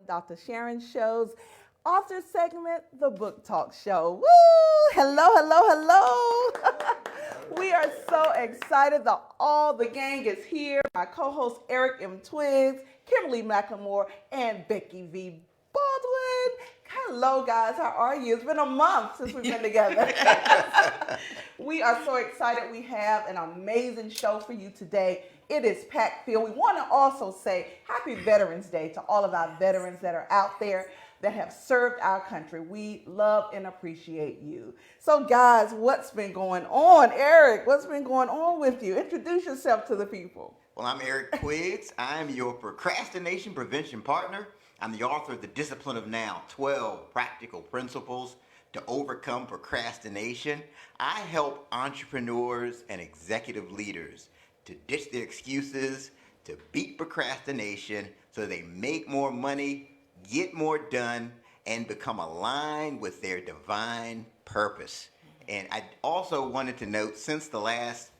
Dr. Sharon Show's author segment, the Book Talk Show. Woo! Hello, hello, hello. We are so excited that all the gang is here. My co-hosts Eric M. Twiggs, Kimberly Mclemore, and Becky V. Baldwin. Hello, guys. How are you? It's been a month since we've been together. We are so excited. We have an amazing show for you today. It is packed filled. We want to also say Happy Veterans Day to all of our veterans that are out there that have served our country. We love and appreciate you. So, guys, what's been going on? Eric, what's been going on with you? Introduce yourself to the people. Well, I'm Eric Twiggs. I'm your procrastination prevention partner. I'm the author of The Discipline of Now, 12 Practical Principles to Overcome Procrastination. I help entrepreneurs and executive leaders to ditch their excuses, to beat procrastination so they make more money, get more done, and become aligned with their divine purpose. And I also wanted to note, since the last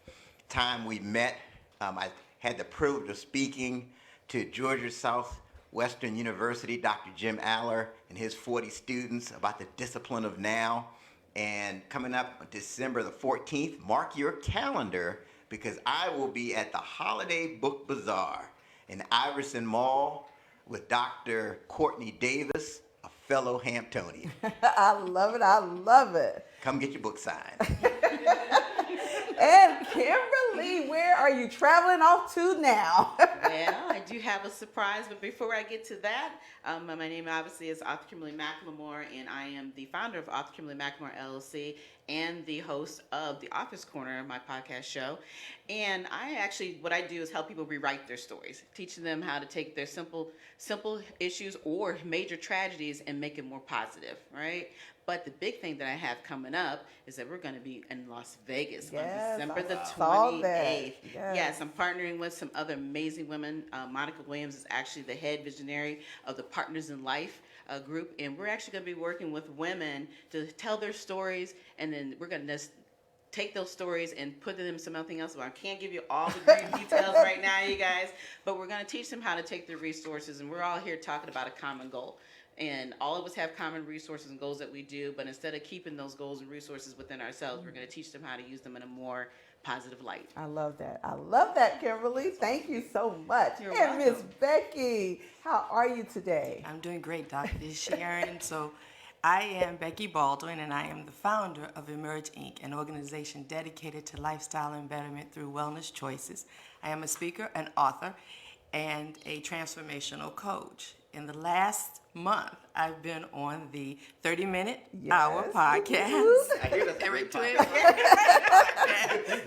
time we met, I had the privilege of speaking to Georgia Southwestern University, Dr. Jim Aller and his 40 students about the discipline of now. And coming up December the 14th, mark your calendar, because I will be at the Holiday Book Bazaar in Iverson Mall with Dr. Courtney Davis, a fellow Hamptonian. I love it. I love it. Come get your book signed. And Kimberly, where are you traveling off to now? Well, I do have a surprise, but before I get to that, my name obviously is author Kimberly Mclemore, and I am the founder of Author Kimberly Mclemore LLC and the host of the Office Corner, my podcast show. And what I do is help people rewrite their stories, teaching them how to take their simple issues or major tragedies and make it more positive, right? But the big thing that I have coming up is that we're going to be in Las Vegas on December the 28th. Yes, I'm partnering with some other amazing women. Monica Williams is actually the head visionary of the Partners in Life group, and we're actually going to be working with women to tell their stories, and then we're going to just take those stories and put them in something else. Well, I can't give you all the great details right now, you guys, but we're going to teach them how to take their resources, and we're all here talking about a common goal. And all of us have common resources and goals that we do, but instead of keeping those goals and resources within ourselves, we're going to teach them how to use them in a more positive light. I love that. I love that, Kimberly. Thank you so much. You're and welcome. Miss Becky, how are you today? I'm doing great, Dr. Sharon. So I am Becky Baldwin, and I am the founder of Emerge Inc., an organization dedicated to lifestyle and betterment through wellness choices. I am a speaker, an author, and a transformational coach. In the last month, I've been on the 30-minute hour podcast. I hear that's a Eric great Twiggs.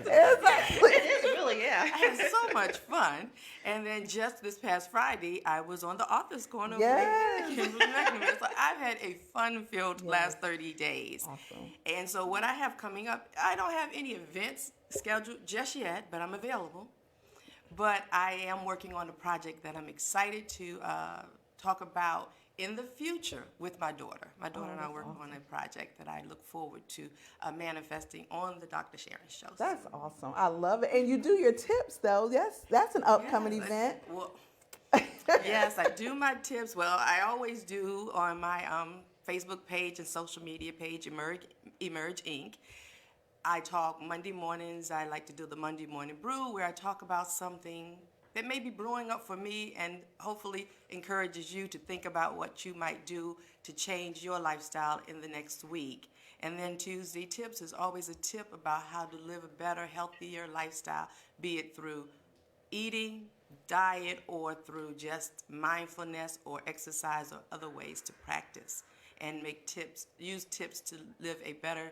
It is really, yeah. I had so much fun. And then just this past Friday, I was on the Author's Corner Yes. with Kimberly Mclemore. So I've had a fun-filled last 30 days. Awesome. And so what I have coming up, I don't have any events scheduled just yet, but I'm available. But I am working on a project that I'm excited to talk about in the future with my daughter. My daughter and I are working on a project that I look forward to manifesting on the Dr. Sharon Show. That's awesome. I love it. And you do your tips, though. Yes, that's an upcoming Yes, event. Well, yes, I do my tips. Well, I always do on my Facebook page and social media page, Emerge Inc. I talk Monday mornings. I like to do the Monday Morning Brew, where I talk about something that may be brewing up for me and hopefully encourages you to think about what you might do to change your lifestyle in the next week. And then Tuesday Tips is always a tip about how to live a better, healthier lifestyle, be it through eating, diet, or through just mindfulness or exercise or other ways to practice and use tips to live a better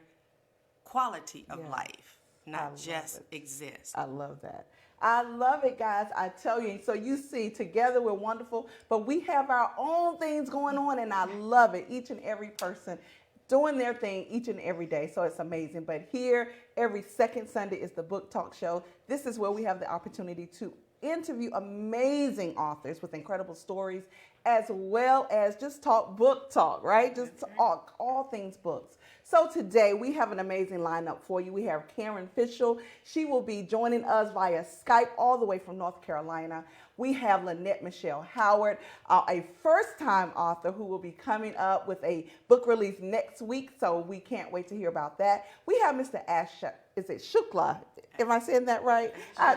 quality of life, not just exist. I love that. I love it, guys. I tell you. So you see, together we're wonderful, but we have our own things going on, and I love it. Each and every person doing their thing each and every day. So it's amazing. But here, every second Sunday is the Book Talk Show. This is where we have the opportunity to interview amazing authors with incredible stories, as well as just talk book talk, right? Just talk all things books. So today we have an amazing lineup for you. We have Karen Fishel. She will be joining us via Skype all the way from North Carolina. We have Lynette Michelle Howard, a first-time author who will be coming up with a book release next week. So we can't wait to hear about that. We have Mr. Ash, is it Shukla? Am I saying that right?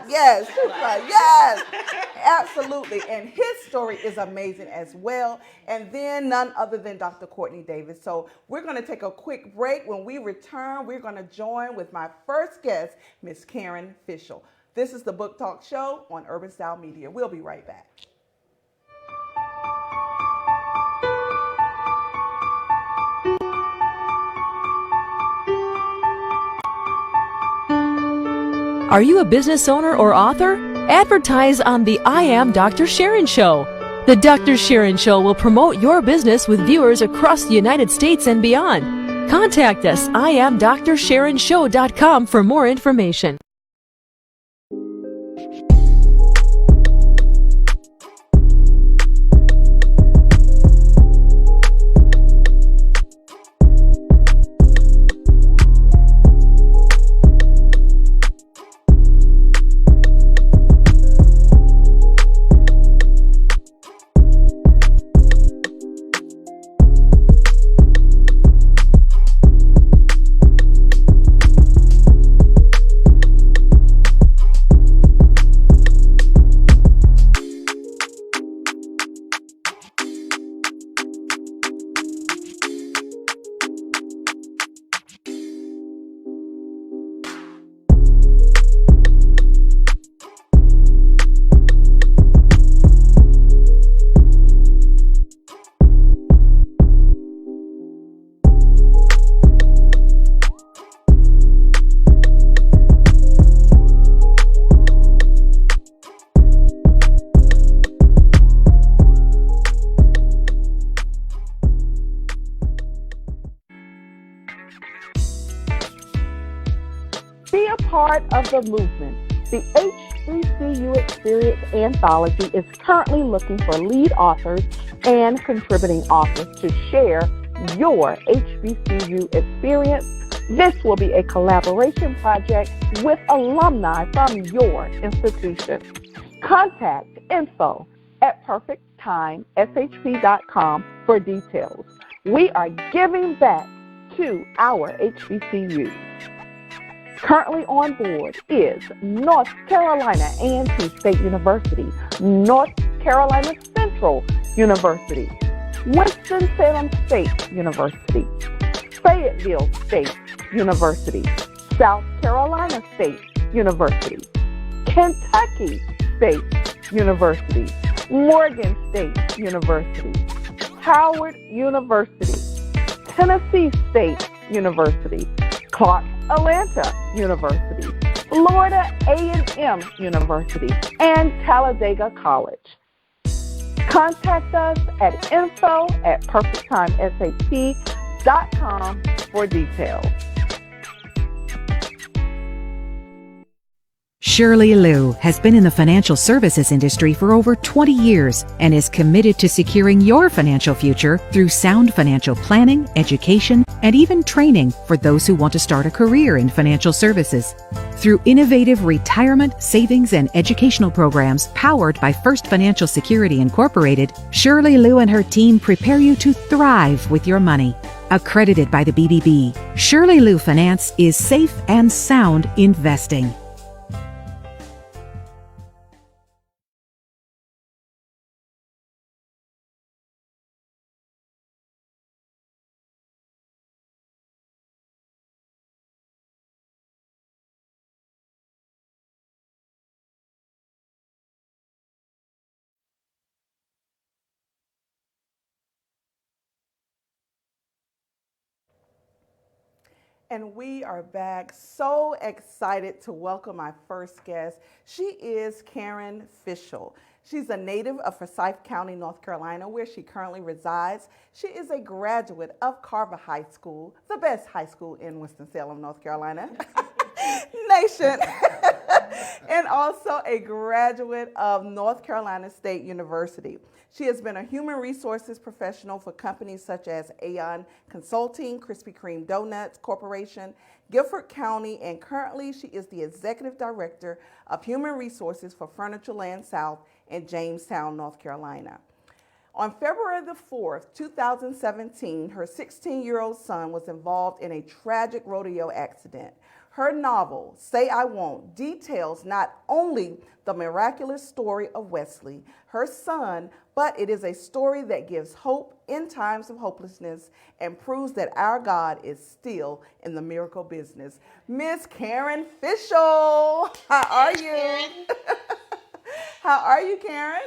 Yes, Shukla, yes, absolutely. And his story is amazing as well. And then none other than Dr. Courtney Davis. So we're going to take a quick break. When we return, we're going to join with my first guest, Miss Karen Fishel. This is the Book Talk Show on Urban Style Media. We'll be right back. Are you a business owner or author? Advertise on the I Am Dr. Sharon Show. The Dr. Sharon Show will promote your business with viewers across the United States and beyond. Contact us, iamdrsharonshow.com for more information. Be a part of the movement. The HBCU Experience Anthology is currently looking for lead authors and contributing authors to share your HBCU experience. This will be a collaboration project with alumni from your institution. Contact info@perfecttimeshp.com for details. We are giving back to our HBCUs. Currently on board is North Carolina A&T State University, North Carolina Central University, Winston-Salem State University, Fayetteville State University, South Carolina State University, Kentucky State University, Morgan State University, Howard University, Tennessee State University, Clark Atlanta University, Florida A&M University, and Talladega College. Contact us at info@perfecttimeshp.com for details. Shirley Liu has been in the financial services industry for over 20 years and is committed to securing your financial future through sound financial planning, education, and even training for those who want to start a career in financial services. Through innovative retirement, savings, and educational programs powered by First Financial Security Incorporated, Shirley Liu and her team prepare you to thrive with your money. Accredited by the BBB, Shirley Lou Finance is safe and sound investing. And we are back. So excited to welcome my first guest. She is Karen Fishel. She's a native of Forsyth County, North Carolina, where she currently resides. She is a graduate of Carver High School, the best high school in Winston-Salem, North Carolina, nation, and also a graduate of North Carolina State University. She has been a human resources professional for companies such as Aon Consulting, Krispy Kreme Donuts Corporation, Guilford County, and currently she is the Executive Director of Human Resources for Furniture Land South in Jamestown, North Carolina. On February the 4th, 2017, her 16-year-old son was involved in a tragic rodeo accident. Her novel, Say I Won't, details not only the miraculous story of Wesley, her son, but it is a story that gives hope in times of hopelessness and proves that our God is still in the miracle business. Miss Karen Fishel, how are you? How are you, Karen?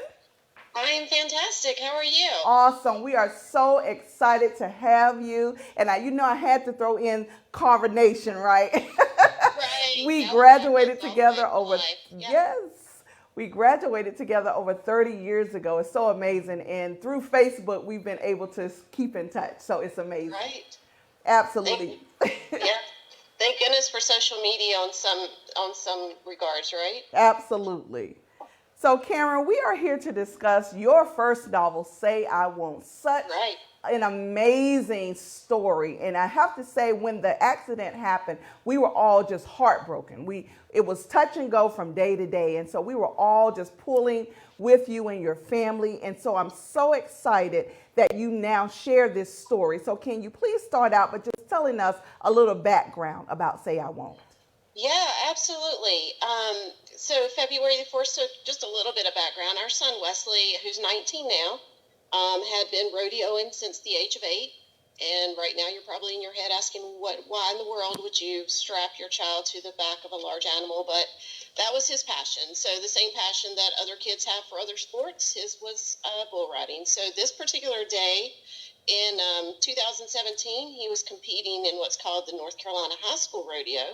I am fantastic. How are you? Awesome. We are so excited to have you. And I had to throw in Carver Nation, right? Right. We graduated That's together all over, my life. Yeah. yes, we graduated together over 30 years ago. It's so amazing. And through Facebook, we've been able to keep in touch. So it's amazing. Right. Absolutely. Yeah. Thank goodness for social media on some regards, right? Absolutely. So, Karen, we are here to discuss your first novel, Say I Won't. Such Right. an amazing story. And I have to say, when the accident happened, we were all just heartbroken. It was touch and go from day to day. And so we were all just pulling with you and your family. And so I'm so excited that you now share this story. So can you please start out by just telling us a little background about Say I Won't? Yeah, absolutely. So February the 4th, so just a little bit of background. Our son Wesley, who's 19 now, had been rodeoing since the age of 8. And right now you're probably in your head asking why in the world would you strap your child to the back of a large animal? But that was his passion. So the same passion that other kids have for other sports, his was bull riding. So this particular day in 2017, he was competing in what's called the North Carolina High School Rodeo.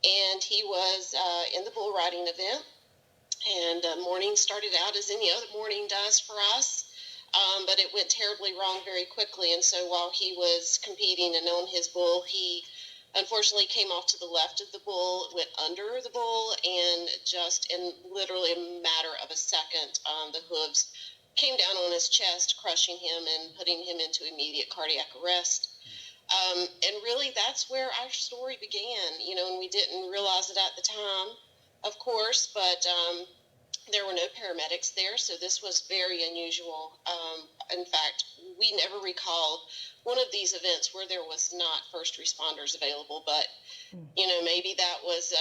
And he was in the bull riding event. And morning started out as any other morning does for us. But it went terribly wrong very quickly. And so while he was competing and on his bull, he unfortunately came off to the left of the bull, went under the bull, and just in literally a matter of a second, the hooves came down on his chest, crushing him and putting him into immediate cardiac arrest. And really that's where our story began, and we didn't realize it at the time, of course, but there were no paramedics there, so this was very unusual. In fact, we never recall one of these events where there was not first responders available, but maybe that was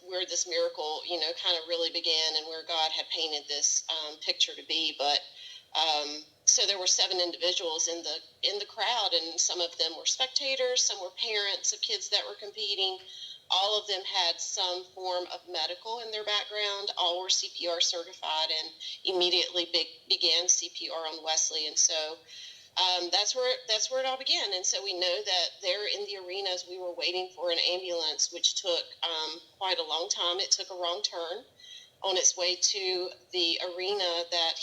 where this miracle, kind of really began, and where God had painted this picture to be. But so there were 7 individuals in the crowd, and some of them were spectators, some were parents of kids that were competing. All of them had some form of medical in their background. All were CPR certified and immediately began CPR on Wesley. And so that's where it all began. And so we know that there in the arenas, we were waiting for an ambulance, which took quite a long time. It took a wrong turn on its way to the arena that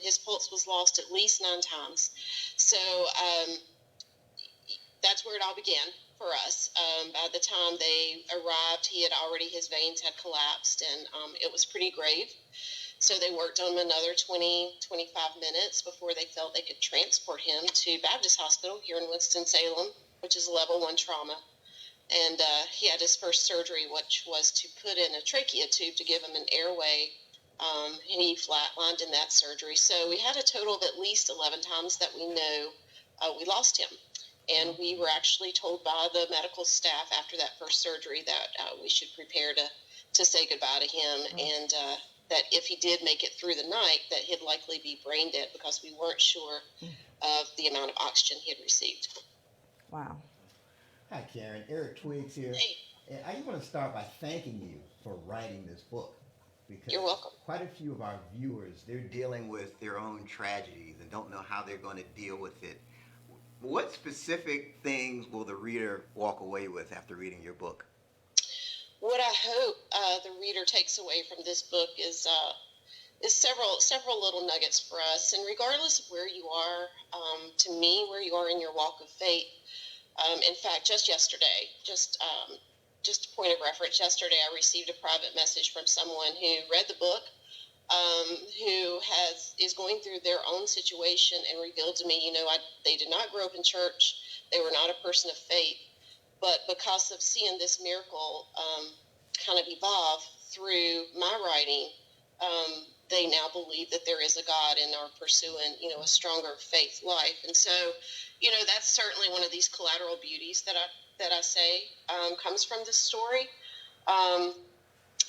his pulse was lost at least 9 times. So that's where it all began for us. By the time they arrived, his veins had collapsed, and it was pretty grave. So they worked on him another 20, 25 minutes before they felt they could transport him to Baptist Hospital here in Winston-Salem, which is level 1 trauma. And he had his first surgery, which was to put in a trachea tube to give him an airway He flatlined in that surgery. So we had a total of at least 11 times that we know we lost him. And we were actually told by the medical staff after that first surgery that we should prepare to say goodbye to him, and that if he did make it through the night, that he'd likely be brain dead because we weren't sure of the amount of oxygen he had received. Wow. Hi, Karen. Eric Twiggs here. Hey. And I just want to start by thanking you for writing this book, because You're welcome. quite a few of our viewers, They're dealing with their own tragedies and don't know how they're going to deal with it. What specific things will the reader walk away with after reading your book? What I hope the reader takes away from this book is several little nuggets for us. And regardless of where you are, to me, where you are in your walk of faith, in fact, just yesterday, just a point of reference, yesterday I received a private message from someone who read the book, who is going through their own situation, and revealed to me, they did not grow up in church, they were not a person of faith, but because of seeing this miracle kind of evolve through my writing, they now believe that there is a God and are pursuing, a stronger faith life. And so, that's certainly one of these collateral beauties that I say comes from this story.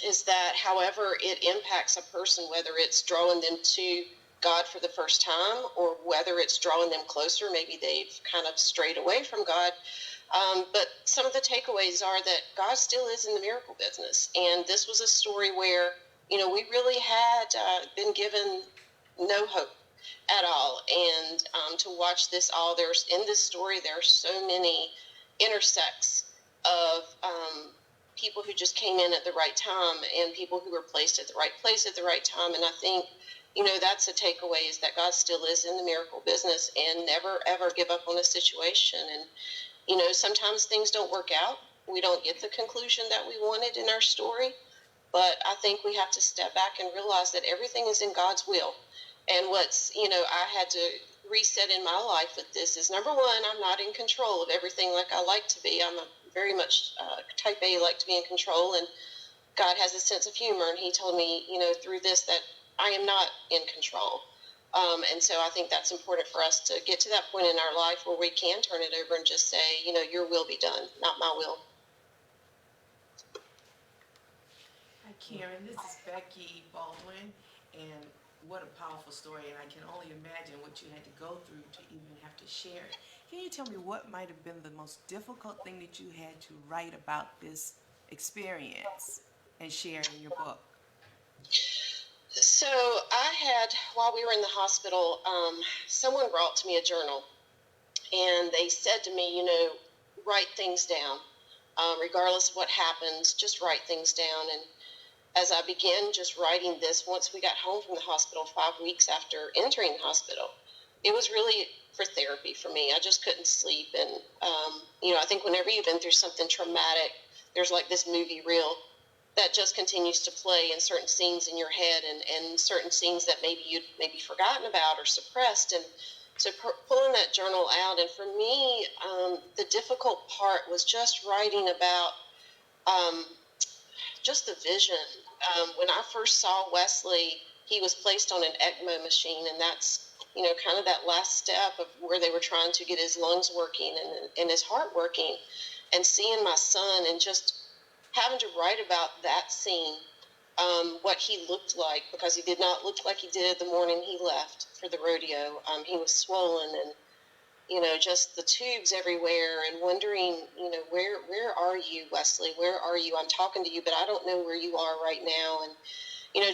Is that however it impacts a person, whether it's drawing them to God for the first time or whether it's drawing them closer, maybe they've kind of strayed away from God. But some of the takeaways are that God still is in the miracle business. And this was a story where, we really had been given no hope at all. And to watch this all, in this story, there are so many intersects of people who just came in at the right time and people who were placed at the right place at the right time. And I think, that's a takeaway, is that God still is in the miracle business and never, ever give up on a situation. And, sometimes things don't work out. We don't get the conclusion that we wanted in our story. But I think we have to step back and realize that everything is in God's will. And what's, I had to reset in my life with this is, number one, I'm not in control of everything like I like to be. I'm very much type A, like to be in control. And God has a sense of humor. And he told me, through this, that I am not in control. And so I think that's important for us to get to that point in our life where we can turn it over and just say, your will be done, not my will. Hi, Karen. This is Becky Baldwin, and what a powerful story, and I can only imagine what you had to go through to even have to share it. Can you tell me what might have been the most difficult thing that you had to write about this experience and share in your book? So I had, while we were in the hospital, someone brought to me a journal, and they said to me, write things down. Regardless of what happens, just write things down. And as I began just writing this, once we got home from the hospital 5 weeks after entering the hospital, it was really for therapy for me. I just couldn't sleep. And, I think whenever you've been through something traumatic, there's like this movie reel that just continues to play in certain scenes in your head and certain scenes that maybe you'd forgotten about or suppressed. And so pulling that journal out, and for me, the difficult part was just writing about just the vision. When I first saw Wesley, he was placed on an ECMO machine, and that's, kind of that last step of where they were trying to get his lungs working and his heart working, and seeing my son and just having to write about that scene, what he looked like, because he did not look like he did the morning he left for the rodeo. He was swollen and, just the tubes everywhere, and wondering, where are you, Wesley? Where are you? I'm talking to you, but I don't know where you are right now. And,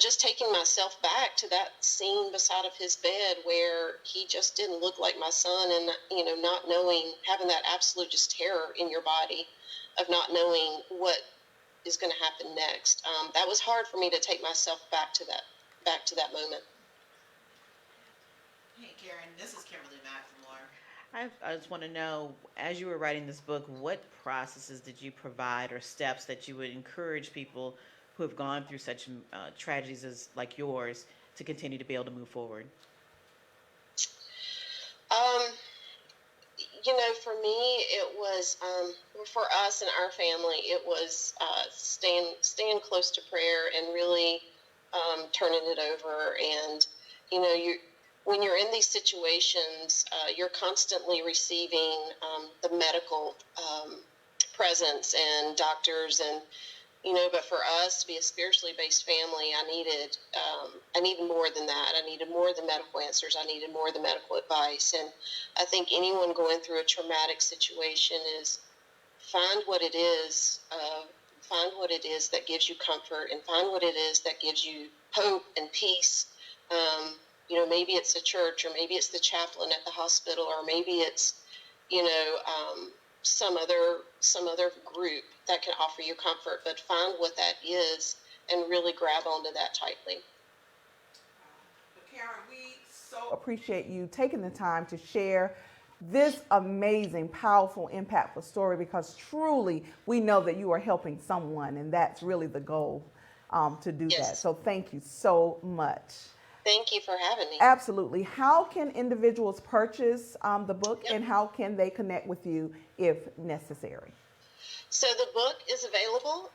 just taking myself back to that scene beside of his bed where he just didn't look like my son, and, not knowing, having that absolute just terror in your body of not knowing what is going to happen next. That was hard for me to take myself back to that moment. Hey, Karen, this is Kimberly Mclemore. I just want to know, as you were writing this book, what processes did you provide or steps that you would encourage people who have gone through such tragedies as like yours to continue to be able to move forward? For me, it was, for us and our family, it was staying close to prayer and really turning it over. And, when you're in these situations, you're constantly receiving the medical presence and doctors and, but for us to be a spiritually based family, I needed more than that. I needed more of the medical answers. I needed more of the medical advice. And I think anyone going through a traumatic situation is find what it is that gives you comfort, and find what it is that gives you hope and peace. Maybe it's a church, or maybe it's the chaplain at the hospital, or maybe it's, some other group that can offer you comfort. But find what that is and really grab onto that tightly. Karen, we so appreciate you taking the time to share this amazing, powerful, impactful story, because truly we know that you are helping someone, and that's really the goal, to do that. So thank you so much. Thank you for having me. Absolutely. How can individuals purchase the book, and how can they connect with you if necessary? So the book is available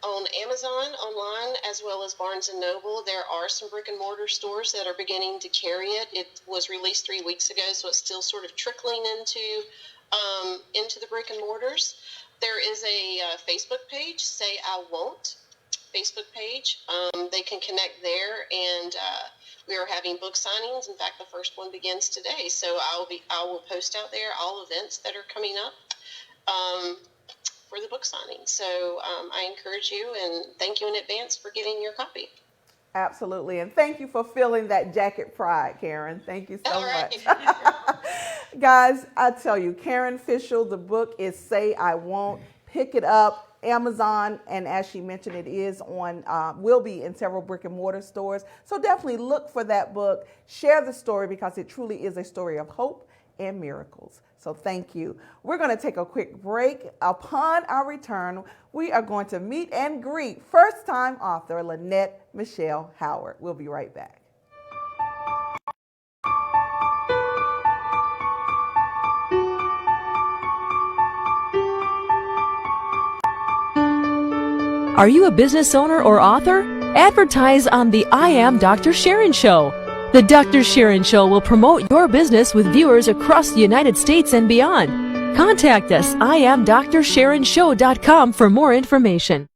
on Amazon, online, as well as Barnes & Noble. There are some brick and mortar stores that are beginning to carry it. It was released 3 weeks ago, so it's still sort of trickling into the brick and mortars. There is a Facebook page, Say I Won't Facebook page. They can connect there, and we are having book signings. In fact, the first one begins today, so I will post out there all events that are coming up for the book signing. So I encourage you, and thank you in advance for getting your copy. Absolutely, and thank you for feeling that jacket pride, Karen. Thank you so much. Guys, I tell you, Karen Fishel, the book is Say I Won't. Pick it up. Amazon, and as she mentioned, it is on, will be in several brick and mortar stores. So definitely look for that book. Share the story, because it truly is a story of hope and miracles. So thank you. We're going to take a quick break. Upon our return, we are going to meet and greet first-time author Lynette Michelle Howard. We'll be right back. Are you a business owner or author? Advertise on the I Am Dr. Sharon Show. The Dr. Sharon Show will promote your business with viewers across the United States and beyond. Contact us, iamdrsharonshow.com, for more information.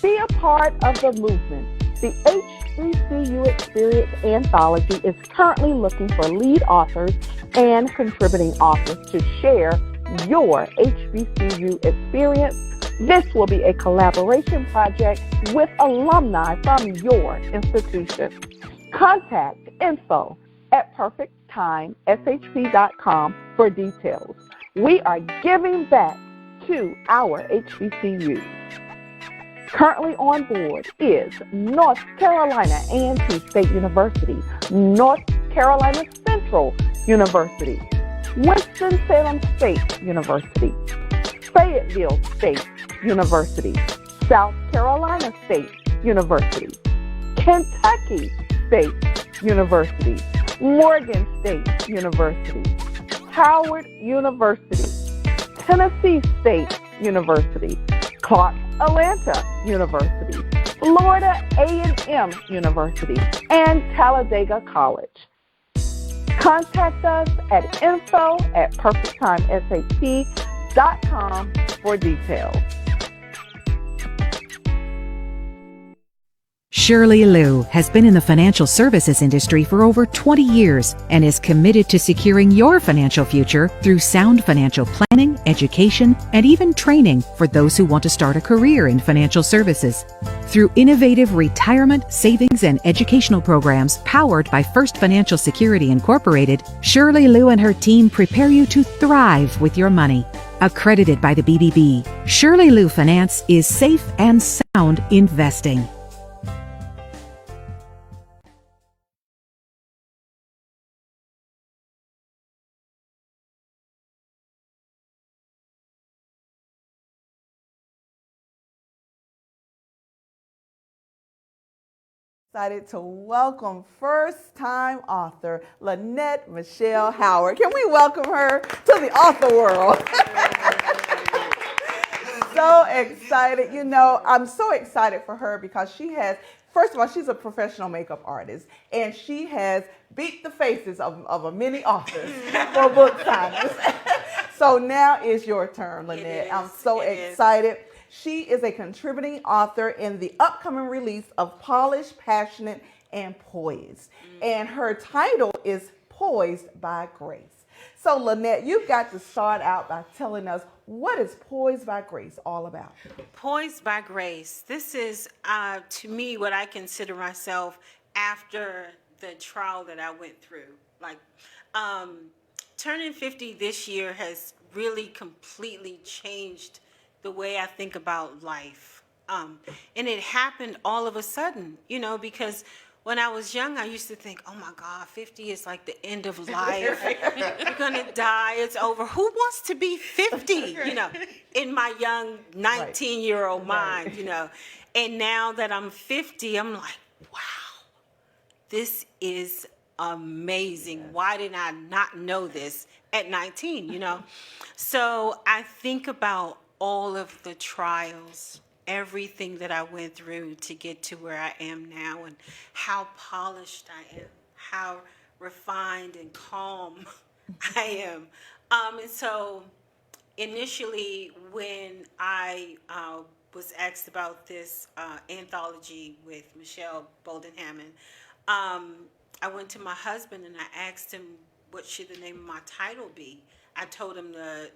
Be a part of the movement. The HBCU Experience Anthology is currently looking for lead authors and contributing authors to share your HBCU experience. This will be a collaboration project with alumni from your institution. Contact info@perfecttimeshp.com for details. We are giving back to our HBCUs. Currently on board is North Carolina A&T State University, North Carolina Central University, Winston-Salem State University, Fayetteville State University, South Carolina State University, Kentucky State University, Morgan State University, Howard University, Tennessee State University, Clark Atlanta University, Florida A&M University, and Talladega College. Contact us at info@perfecttimesat.com for details. Shirley Liu has been in the financial services industry for over 20 years and is committed to securing your financial future through sound financial planning, education, and even training for those who want to start a career in financial services. Through innovative retirement, savings, and educational programs powered by First Financial Security Incorporated, Shirley Liu and her team prepare you to thrive with your money. Accredited by the BBB, Shirley Liu Finance is safe and sound investing. Excited to welcome first-time author Lynette Michelle Howard. Can we welcome her to the author world? So excited. You know, I'm so excited for her because she has, first of all, she's a professional makeup artist, and she has beat the faces of many authors for book signings. So now is your turn, Lynette. I'm so excited. She is a contributing author in the upcoming release of Polished, Passionate, and Poised. And her title is Poised by Grace. So Lynette, you've got to start out by telling us, what is Poised by Grace all about? Poised by Grace. This is, to me, what I consider myself after the trial that I went through. Like, turning 50 this year has really completely changed the way I think about life. And it happened all of a sudden, you know, because when I was young, I used to think, oh my God, 50 is like the end of life. You're gonna die, it's over. Who wants to be 50, you know, in my young 19-year-old mind, you know. And now that I'm 50, I'm like, wow, this is amazing. Why did I not know this at 19, you know? So I think about all of the trials, everything that I went through to get to where I am now, and how polished I am, how refined and calm I am. And so initially when I was asked about this anthology with Michelle Bolden Hammond, I went to my husband and I asked him, what should the name of my title be? I told him the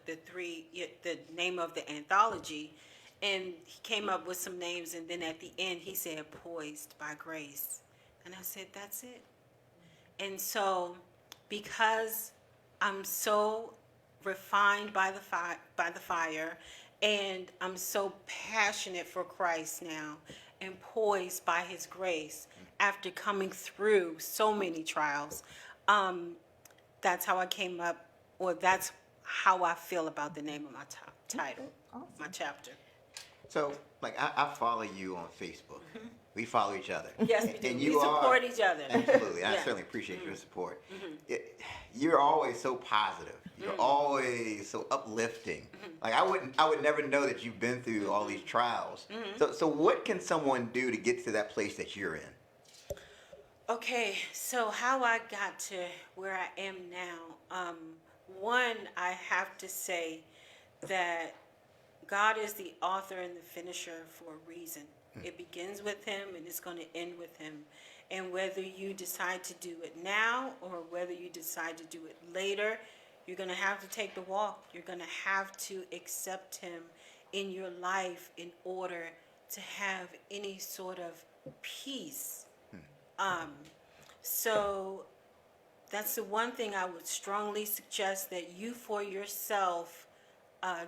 name of the anthology, and he came up with some names, and then at the end he said Poised by Grace. And I said, that's it. And so because I'm so refined by the fire, and I'm so passionate for Christ now, and poised by his grace after coming through so many trials, that's how I came up, or that's how I feel about the name of my title, awesome. My chapter. So, like, I follow you on Facebook. Mm-hmm. We follow each other. Yes, we do. And we support each other. Absolutely. I certainly appreciate your support. Mm-hmm. You're always so positive. You're always so uplifting. Mm-hmm. Like, I would never know that you've been through all these trials. Mm-hmm. So what can someone do to get to that place that you're in? Okay, so how I got to where I am now, one, I have to say that God is the author and the finisher for a reason. It begins with him and it's going to end with him. And whether you decide to do it now or whether you decide to do it later, you're going to have to take the walk. You're going to have to accept him in your life in order to have any sort of peace. So that's the one thing I would strongly suggest, that you for yourself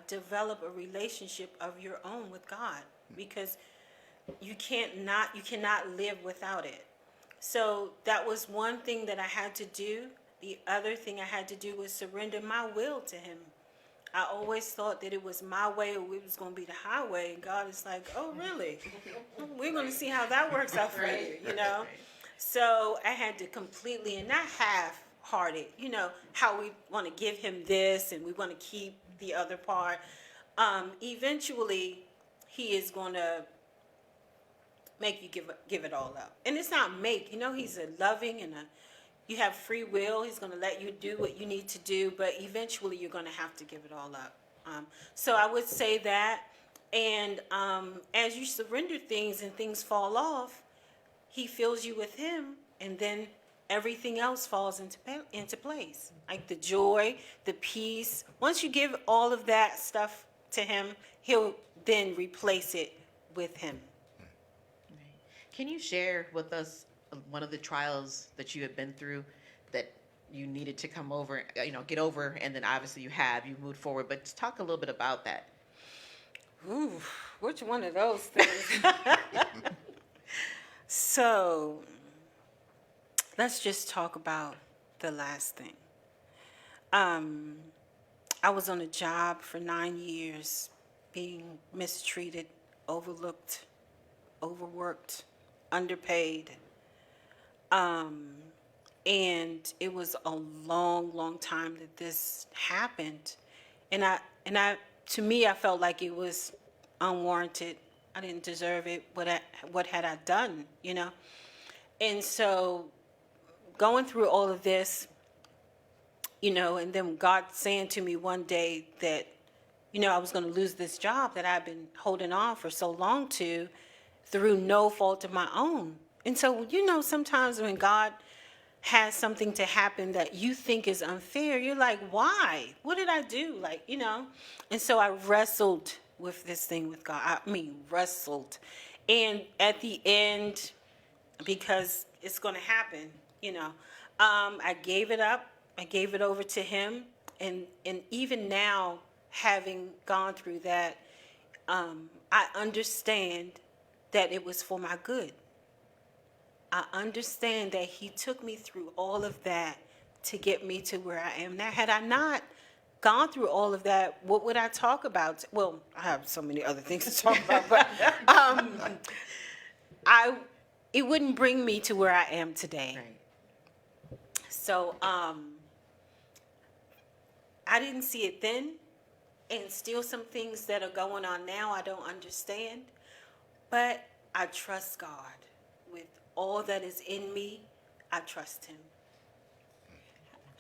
develop a relationship of your own with God, because you cannot live without it. So that was one thing that I had to do. The other thing I had to do was surrender my will to him. I always thought that it was my way or it was going to be the highway, and God is like, oh really? We're going to see how that works out for you, you know. So I had to completely, and not half-hearted, you know, how we want to give him this and we want to keep the other part. Eventually, he is going to make you give it all up. And it's not make, he's a loving and you have free will. He's going to let you do what you need to do, but eventually you're going to have to give it all up. So I would say that. And as you surrender things and things fall off, he fills you with him, and then everything else falls into place. Like the joy, the peace. Once you give all of that stuff to him, he'll then replace it with him. Can you share with us one of the trials that you have been through that you needed to come over, get over, and then obviously you moved forward, but just talk a little bit about that. Ooh, which one of those things? So, let's just talk about the last thing. I was on a job for 9 years, being mistreated, overlooked, overworked, underpaid. And it was a long, long time that this happened. And to me, I felt like it was unwarranted. I didn't deserve it. What had I done, And so going through all of this, and then God saying to me one day that, I was going to lose this job that I've been holding on for so long to through no fault of my own. And so, sometimes when God has something to happen that you think is unfair, you're like, why? What did I do? And so I wrestled with this thing with God. Wrestled. And at the end, because it's going to happen, I gave it up. I gave it over to him. And even now, having gone through that, I understand that it was for my good. I understand that he took me through all of that to get me to where I am now. Had I not gone through all of that, what would I talk about? Well, I have so many other things to talk about, but it wouldn't bring me to where I am today. Right. So I didn't see it then, and still some things that are going on now I don't understand, but I trust God. With all that is in me, I trust him.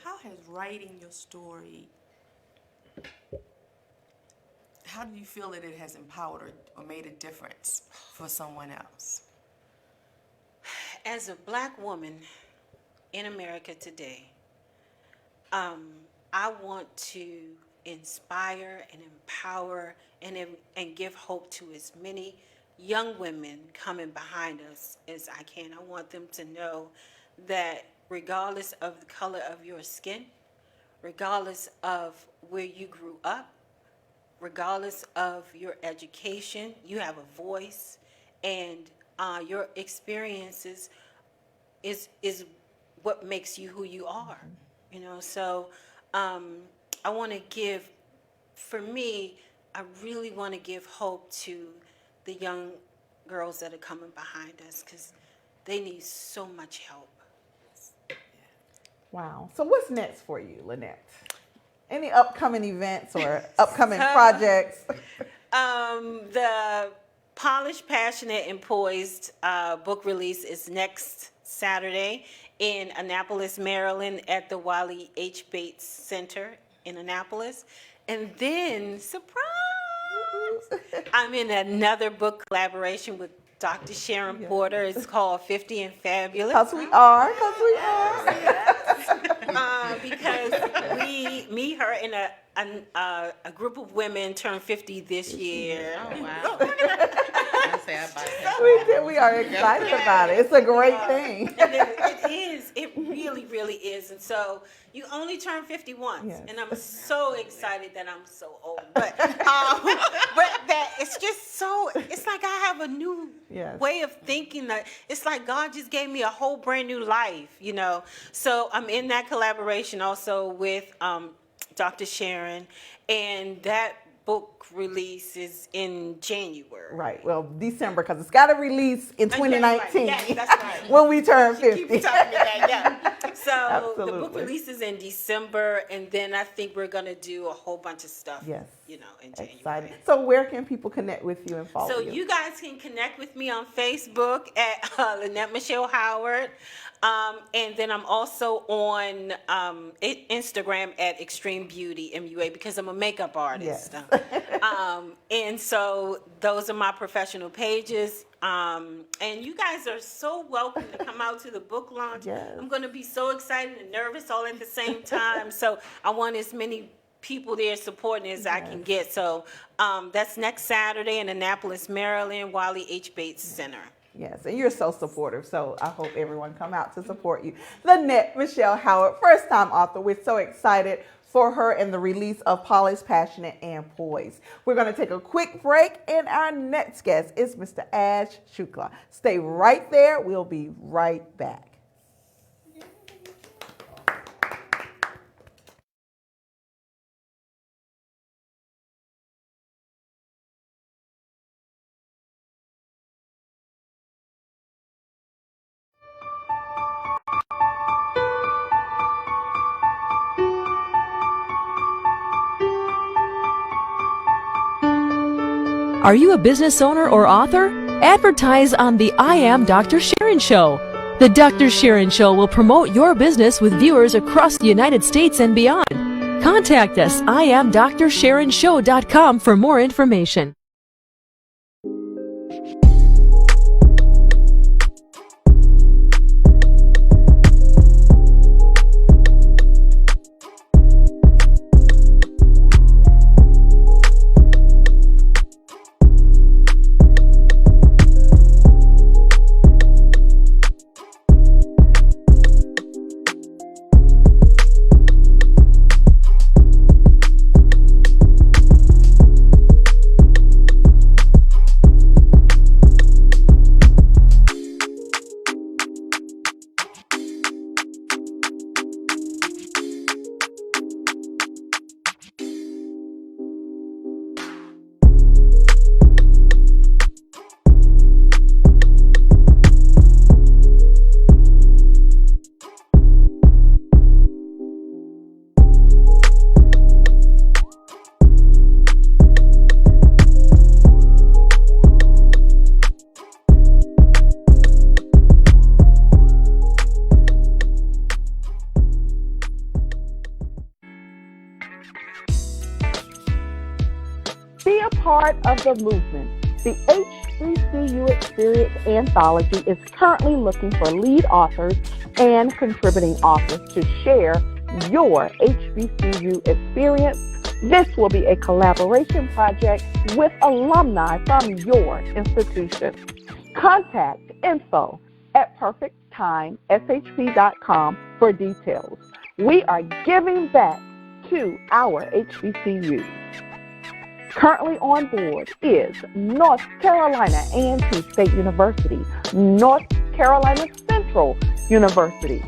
How has writing your story, how do you feel that it has empowered or made a difference for someone else? As a Black woman in America today, I want to inspire and empower and give hope to as many young women coming behind us as I can. I want them to know that regardless of the color of your skin, regardless of where you grew up, regardless of your education, you have a voice, and your experiences is what makes you who you are. So I want to give, for me, I really want to give hope to the young girls that are coming behind us, because they need so much help. Wow. So what's next for you, Lynette? Any upcoming events or upcoming projects? The Polished, Passionate, and Poised book release is next Saturday in Annapolis, Maryland at the Wally H. Bates Center in Annapolis. And then, surprise! I'm in another book collaboration with Dr. Sharon Porter. It's called 50 and Fabulous. Because we are. Because me, her, and a group of women turned 50 this year. Oh, wow. We are excited about it. It's a great thing. It is. It really, really is. And so you only turn 50 once. Yes. And I'm so excited that I'm so old. But that it's just so, it's like I have a new way of thinking. That it's like God just gave me a whole brand new life, So I'm in that collaboration also with Dr. Sharon. And that book release is in January. Right. Well, December, because it's got to release in 2019. Yes, that's right. When we turn 50. Keep telling me that, yeah. So Absolutely. the book releases in December, and then I think we're going to do a whole bunch of stuff in January. Excited. So where can people connect with you and follow So you? you guys can connect with me on Facebook at Lynette Michelle Howard. And then I'm also on Instagram at Extreme Beauty MUA because I'm a makeup artist. And so those are my professional pages. And you guys are so welcome to come out to the book launch. Yes. I'm going to be so excited and nervous all at the same time. So I want as many people there supporting as I can get. So that's next Saturday in Annapolis, Maryland, Wiley H. Bates Center. Yes, and you're so supportive, so I hope everyone come out to support you. Lynette Michelle Howard, first-time author. We're so excited for her and the release of Polished, Passionate, and Poised. We're going to take a quick break, and our next guest is Mr. Ash Shukla. Stay right there. We'll be right back. Are you a business owner or author? Advertise on the I Am Dr. Sharon Show. The Dr. Sharon Show will promote your business with viewers across the United States and beyond. Contact us, IamDrSharonShow.com for more information. Be a part of the movement. The HBCU Experience Anthology is currently looking for lead authors and contributing authors to share your HBCU experience. This will be a collaboration project with alumni from your institution. Contact info@perfecttimeshp.com for details. We are giving back to our HBCUs. Currently on board is North Carolina A&T State University, North Carolina Central University,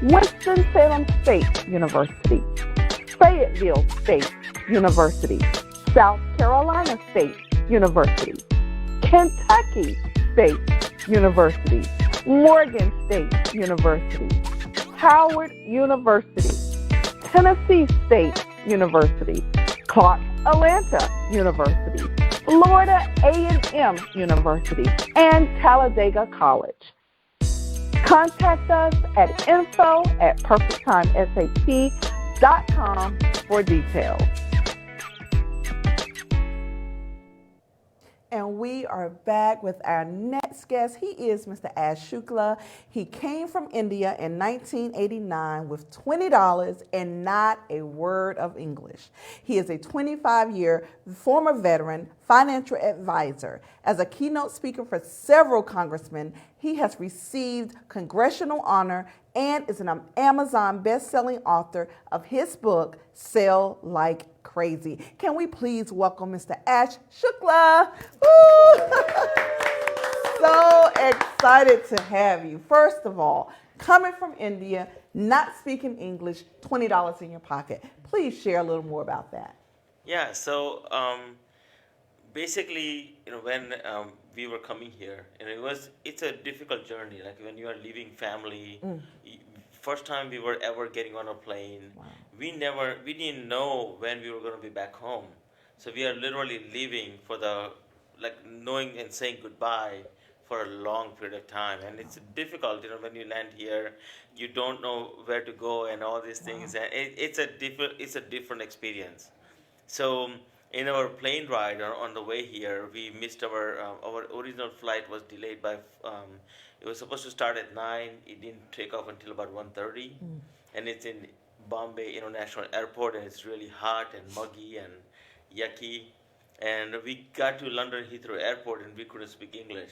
Winston-Salem State University, Fayetteville State University, South Carolina State University, Kentucky State University, Morgan State University, Howard University, Tennessee State University, Clark Atlanta University, Florida A&M University, and Talladega College. Contact us at info@perfecttimeshp.com for details. And we are back with our next guest. He is Mr. Ash Shukla. He came from India in 1989 with $20 and not a word of English. He is a 25-year former veteran financial advisor. As a keynote speaker for several congressmen, he has received congressional honor and is an Amazon best-selling author of his book, Sell Like Crazy. Can we please welcome Mr. Ash Shukla? Woo! So excited to have you. First of all, coming from India, not speaking English, $20 in your pocket. Please share a little more about that. Yeah, so basically, when we were coming here, and it's a difficult journey. Like when you are leaving family, first time we were ever getting on a plane. Wow. We didn't know when we were going to be back home. So we are literally leaving for the, like, knowing and saying goodbye for a long period of time. And it's difficult, when you land here, you don't know where to go and all these things. And it's a different experience. So in our plane ride on the way here, we missed our original flight was delayed by, it was supposed to start at 9. It didn't take off until about 1:30. And it's in Bombay International Airport, and it's really hot and muggy and yucky. And we got to London Heathrow Airport, and we couldn't speak English.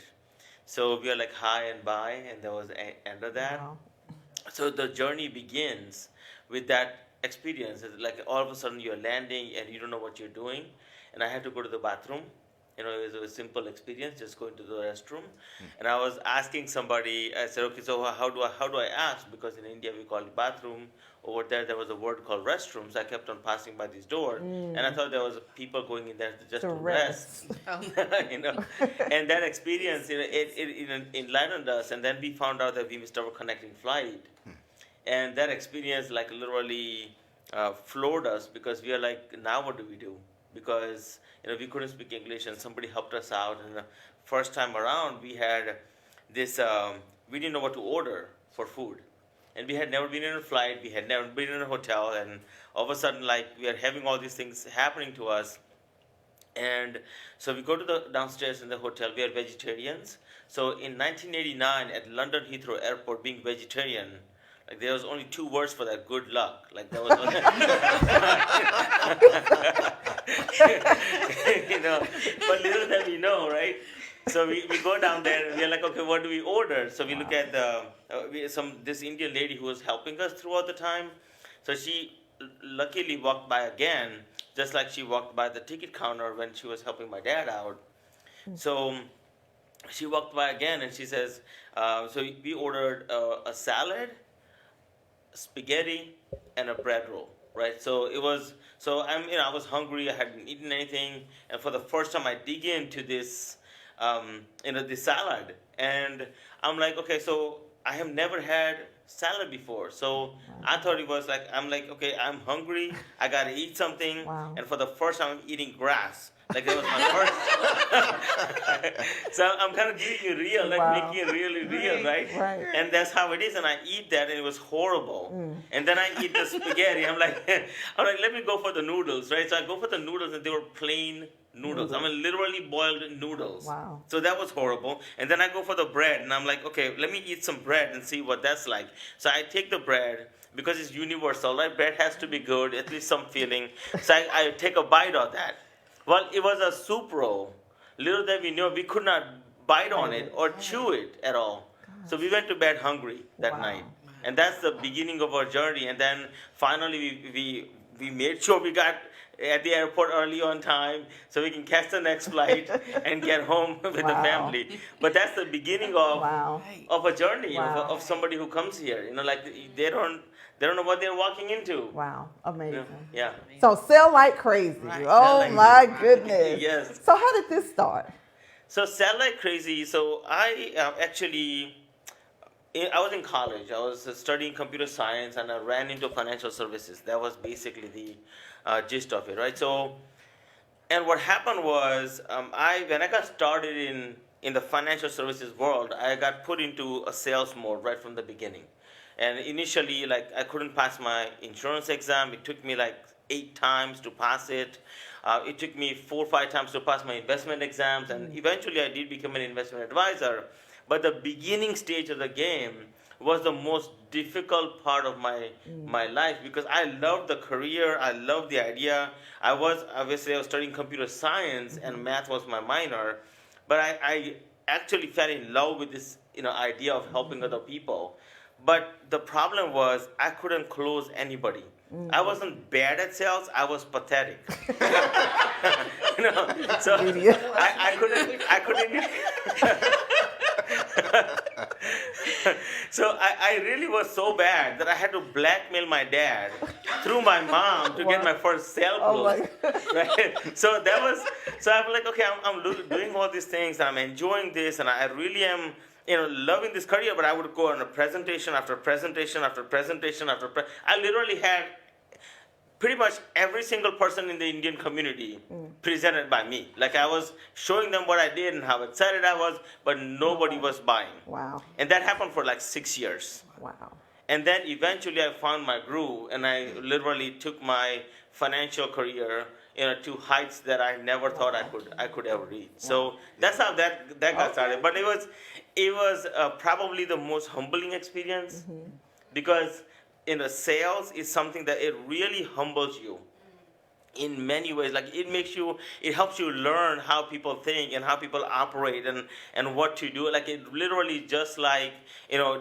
So we are like hi and bye, and there was end of that. Wow. So the journey begins with that experience. It's like all of a sudden you're landing and you don't know what you're doing. And I had to go to the bathroom. It was a simple experience, just going to the restroom. And I was asking somebody, I said, okay, so how do I ask? Because in India we call it bathroom. Over there was a word called restroom. So I kept on passing by this door. And I thought there was people going in there just to rest. And that experience, it enlightened us. And then we found out that we missed our connecting flight. And that experience like literally floored us, because we are like, now what do we do? Because we couldn't speak English, and somebody helped us out. And the first time around, we had this, we didn't know what to order for food. And we had never been in a flight, we had never been in a hotel, and all of a sudden, like, we are having all these things happening to us. And so we go to the downstairs in the hotel. We are vegetarians. So in 1989, at London Heathrow Airport, being vegetarian, like, there was only 2 words for that: good luck. Like, that was only but little did we know, right? So we go down there and we're like, okay, what do we order? So we look at this Indian lady who was helping us throughout the time. So she luckily walked by again, just like she walked by the ticket counter when she was helping my dad out. So she walked by again and she says, so we ordered a salad, spaghetti, and a bread roll, right? So it was, I was hungry, I hadn't eaten anything, and for the first time I dig into this, this salad, and I'm like, okay, so I have never had salad before, so I thought it was like, I'm like, okay, I'm hungry, I gotta eat something, and for the first time I'm eating grass. Like, that was my first. So I'm kind of giving you real, like making it really real, right? And that's how it is. And I eat that, and it was horrible. And then I eat the spaghetti. I'm like, let me go for the noodles, right? So I go for the noodles, and they were plain noodles. I mean, literally boiled noodles. Wow. So that was horrible. And then I go for the bread, and I'm like, okay, let me eat some bread and see what that's like. So I take the bread, because it's universal, right? Bread has to be good, at least some feeling. So I take a bite of that. Well, it was a soup roll. Little that we knew, we could not bite on it or chew it at all. So we went to bed hungry that night. And that's the beginning of our journey. And then finally we made sure we got at the airport early on time so we can catch the next flight and get home with the family. But that's the beginning of a journey of somebody who comes here. Like, they don't know what they're walking into. Wow, amazing. Yeah. So sell like crazy. Right. Oh my goodness. Yes. So how did this start? So sell like crazy. So I I was in college. I was studying computer science, and I ran into financial services. That was basically the gist of it, right? So, and what happened was, when I got started in the financial services world, I got put into a sales mode right from the beginning. And initially, like, I couldn't pass my insurance exam. It took me like 8 times to pass it. It took me 4 or 5 times to pass my investment exams. And eventually I did become an investment advisor. But the beginning stage of the game was the most difficult part of my life, because I loved the career. I loved the idea. I was studying computer science, and math was my minor. But I actually fell in love with this idea of helping other people. But the problem was I couldn't close anybody. I wasn't bad at sales. I was pathetic. So I couldn't. So I really was so bad that I had to blackmail my dad through my mom to get my first sale closed. Right? So I'm like, okay, I'm doing all these things, and I'm enjoying this, and I really am loving this career. But I would go on a presentation after presentation after presentation I literally had pretty much every single person in the Indian community presented by me. Like I was showing them what I did and how excited I was, but nobody was buying. Wow. And that happened for like 6 years. Wow. And then eventually I found my groove, and I literally took my financial career, to heights that I never thought I could ever reach. So that's how that got started. But it was probably the most humbling experience, because sales is something that it really humbles you in many ways. Like it helps you learn how people think and how people operate and what to do. Like it literally just like,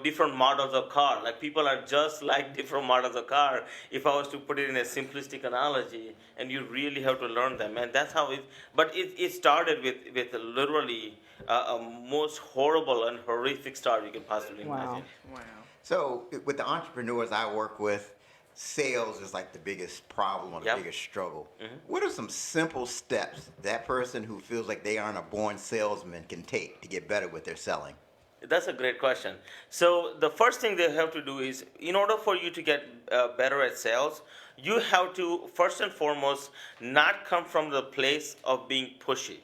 different models of car. Like people are just like different models of car, if I was to put it in a simplistic analogy, and you really have to learn them. And that's how but it started with literally a most horrible and horrific start you can possibly imagine. Wow. So with the entrepreneurs I work with, sales is like the biggest problem or the biggest struggle. What are some simple steps that person who feels like they aren't a born salesman can take to get better with their selling? That's a great question. So the first thing they have to do is, in order for you to get better at sales, you have to first and foremost not come from the place of being pushy.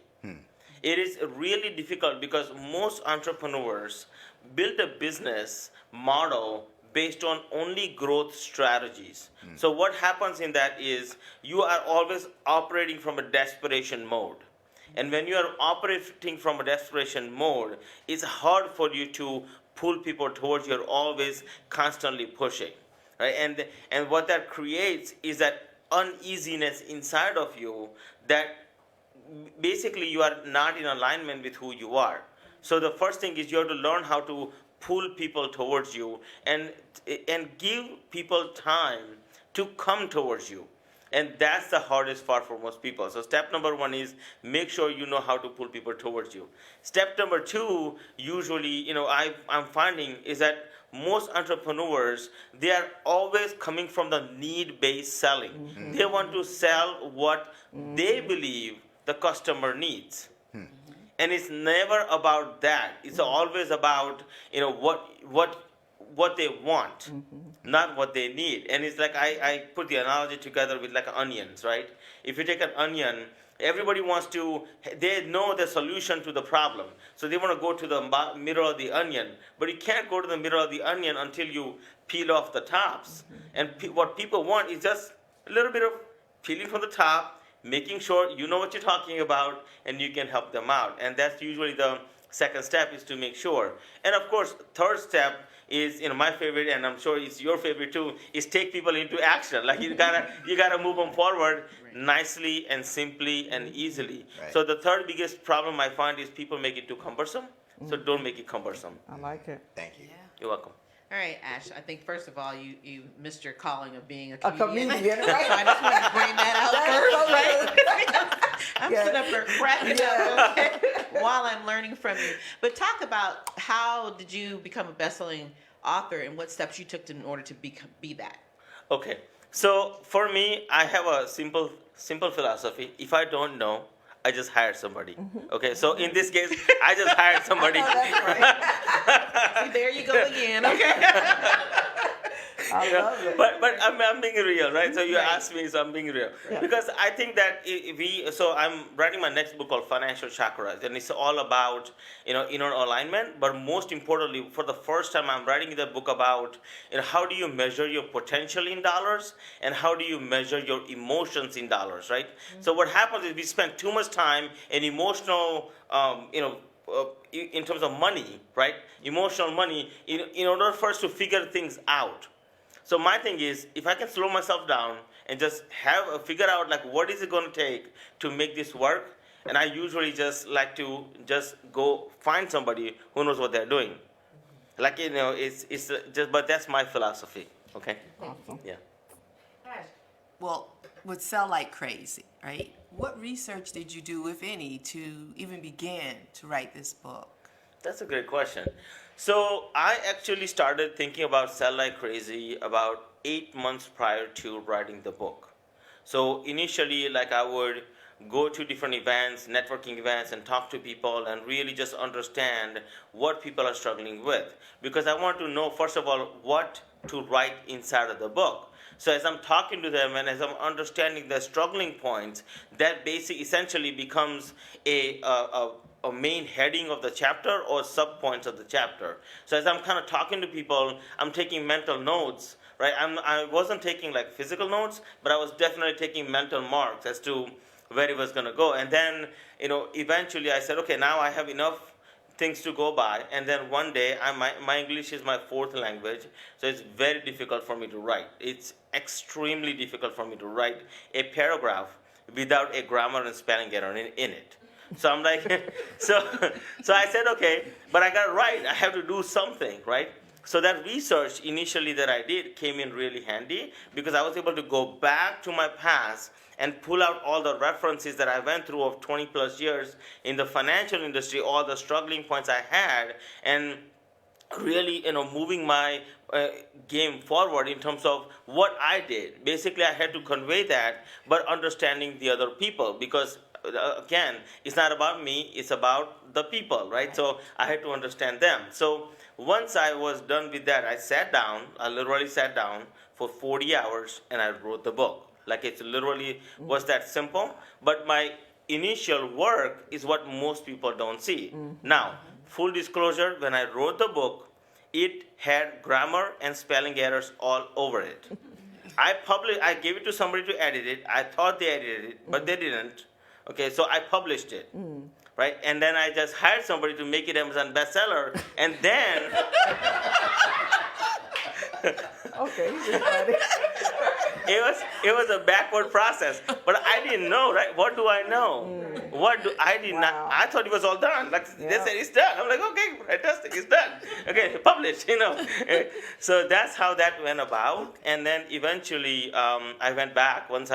It is really difficult because most entrepreneurs build a business model based on only growth strategies. So what happens in that is you are always operating from a desperation mode. And when you are operating from a desperation mode, it's hard for you to pull people towards you. You're always constantly pushing, right? And what that creates is that uneasiness inside of you that basically you are not in alignment with who you are. So the first thing is you have to learn how to pull people towards you and give people time to come towards you. And that's the hardest part for most people. So step number one is make sure you know how to pull people towards you. Step number two, usually, I'm finding is that most entrepreneurs, they are always coming from the need-based selling. They want to sell what they believe the customer needs. And it's never about that. It's always about, what they want, not what they need. And it's like I put the analogy together with like onions, right? If you take an onion, everybody they know the solution to the problem. So they want to go to the middle of the onion. But you can't go to the middle of the onion until you peel off the tops. And what people want is just a little bit of peeling from the top, making sure you know what you're talking about, and you can help them out. And that's usually the second step, is to make sure. And of course, third step is, my favorite, and I'm sure it's your favorite too, is take people into action. Like you gotta move them forward nicely and simply and easily. Right. So the third biggest problem I find is people make it too cumbersome. So don't make it cumbersome. I like it. Thank you. You're welcome. All right, Ash, I think first of all, you missed your calling of being a A comedian. comedian, So right? I just wanted to bring that out That's first, right? I'm sitting up here cracking up, okay, while I'm learning from you. But talk about, how did you become a best-selling author, and what steps you took in order to be that? Okay, so for me, I have a simple philosophy. If I don't know, I just hired somebody. Okay, so in this case, I just hired somebody. See, there you go again. Okay. I love it. But I'm being real, right? So you asked me, so I'm being real. Yeah. Because I think that so I'm writing my next book called Financial Chakras, and it's all about, inner alignment, but most importantly, for the first time, I'm writing the book about, how do you measure your potential in dollars, and how do you measure your emotions in dollars, right? So what happens is we spend too much time in emotional, in terms of money, right? Emotional money, in order for us to figure things out. So my thing is, if I can slow myself down and just figure out like what is it going to take to make this work, and I usually just like to just go find somebody who knows what they're doing. Like it's just, but that's my philosophy. Okay. Awesome. Yeah. Well, would sell like crazy, right? What research did you do, if any, to even begin to write this book? That's a great question. So I actually started thinking about Sell Like Crazy about 8 months prior to writing the book. So initially, like I would go to different events, networking events, and talk to people and really just understand what people are struggling with. Because I want to know, first of all, what to write inside of the book. So as I'm talking to them and as I'm understanding their struggling points, that essentially becomes a main heading of the chapter or sub-points of the chapter. So as I'm kind of talking to people, I'm taking mental notes, right? I wasn't taking like physical notes, but I was definitely taking mental marks as to where it was going to go. And then, eventually I said, okay, now I have enough things to go by. And then one day, my English is my fourth language, so it's very difficult for me to write. It's extremely difficult for me to write a paragraph without a grammar and spelling error in it. So I'm like, so I said, okay, but I got to write. I have to do something, right? So that research initially that I did came in really handy because I was able to go back to my past and pull out all the references that I went through of 20 plus years in the financial industry, all the struggling points I had, and really, moving my game forward in terms of what I did. Basically, I had to convey that, but understanding the other people because again, it's not about me, it's about the people, right? So I had to understand them. So once I was done with that, I literally sat down for 40 hours and I wrote the book. Like it literally was that simple, but my initial work is what most people don't see. Now, full disclosure, when I wrote the book, it had grammar and spelling errors all over it. I gave it to somebody to edit it. I thought they edited it, but they didn't. Okay, so I published it, right? And then I just hired somebody to make it Amazon bestseller, and then... Okay, you're funny. It was a backward process, but I didn't know, right? What do I know? Not. I thought it was all done. Like they said, it's done. I'm like, okay, fantastic, it's done. Okay, published. So that's how that went about, and then eventually I went back once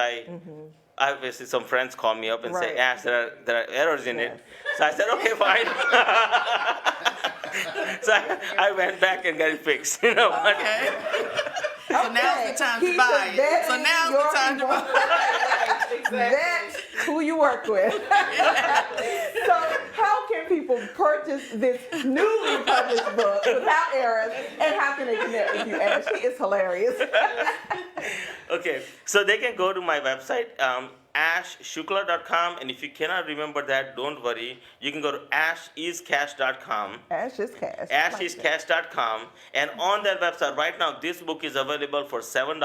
obviously some friends called me up and say, Ash, there are errors in it. So I said, okay, fine. So I went back and got it fixed. Okay. So now's the time to buy it. So now's the time to buy it. That's who you work with. So how can people purchase this newly published book without errors, and how can they connect with you, Ash? He is hilarious. Okay, so they can go to my website, ashshukla.com, and if you cannot remember that, don't worry. You can go to ashiscash.com. Ashishcash. Ashiscash.com, and on that website right now, this book is available for $7.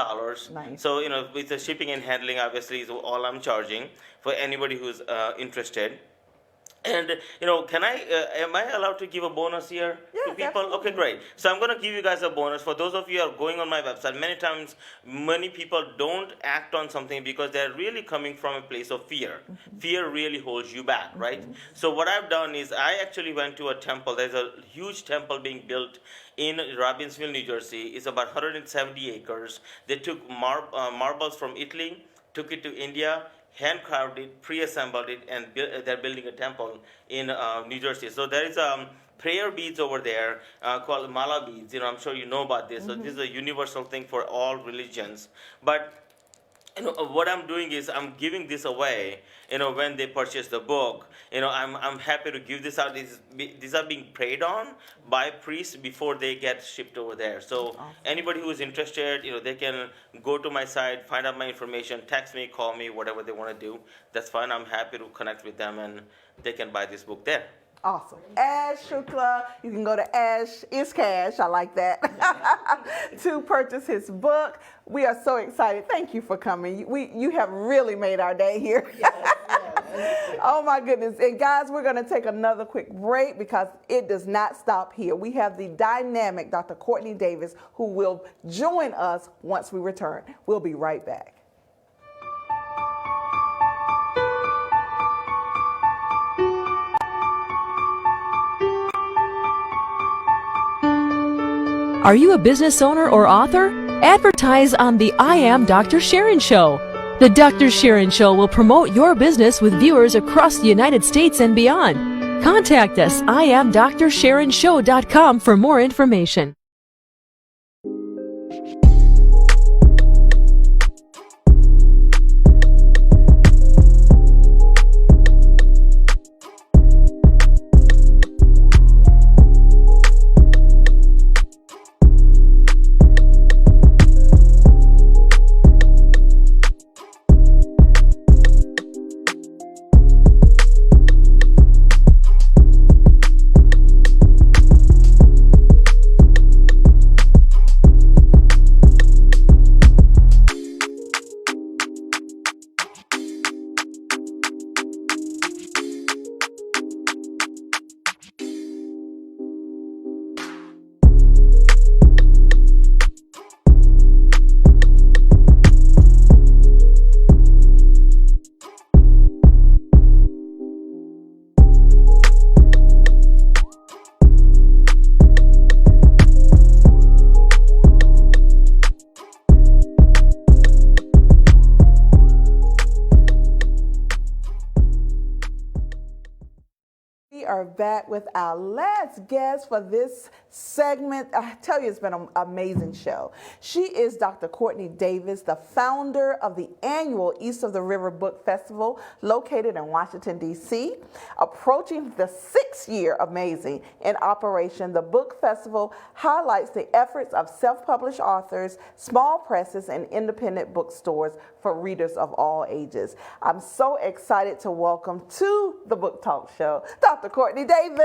Nice. So with the shipping and handling, obviously, is all I'm charging for anybody who's interested. And am I allowed to give a bonus here to people? Absolutely. Okay, great. So I'm going to give you guys a bonus. For those of you who are going on my website, many people don't act on something because they're really coming from a place of fear. Fear really holds you back, right? So what I've done is I actually went to a temple. There's a huge temple being built in Robbinsville, New Jersey. It's about 170 acres. They took marbles from Italy, took it to India, hand-carved it, pre-assembled it, and they're building a temple in New Jersey. So there is prayer beads over there called mala beads. I'm sure you know about this. So this is a universal thing for all religions. But what I'm doing is I'm giving this away. When they purchase the book, I'm happy to give this out. These are being prayed on by priests before they get shipped over there. So anybody who is interested, they can go to my site, find out my information, text me, call me, whatever they want to do. That's fine. I'm happy to connect with them, and they can buy this book there. Awesome. Ash Shukla, you can go to Ash is Cash, I like that, to purchase his book. We are so excited. Thank you for coming. You have really made our day here. Oh my goodness. And guys, we're going to take another quick break because it does not stop here. We have the dynamic Dr. Courtney Davis who will join us once we return. We'll be right back. Are you a business owner or author? Advertise on the I Am Dr. Sharon Show. The Dr. Sharon Show will promote your business with viewers across the United States and beyond. Contact us, IamDrSharonShow.com for more information. back with our last guest for this segment. I tell you, it's been an amazing show. She is Dr. Courtney Davis, the founder of the annual East of the River Book Festival located in Washington, D.C. Approaching the 6th year, amazing, in operation, the book festival highlights the efforts of self-published authors, small presses, and independent bookstores for readers of all ages. I'm so excited to welcome to the Book Talk Show, Dr. Courtney Davis.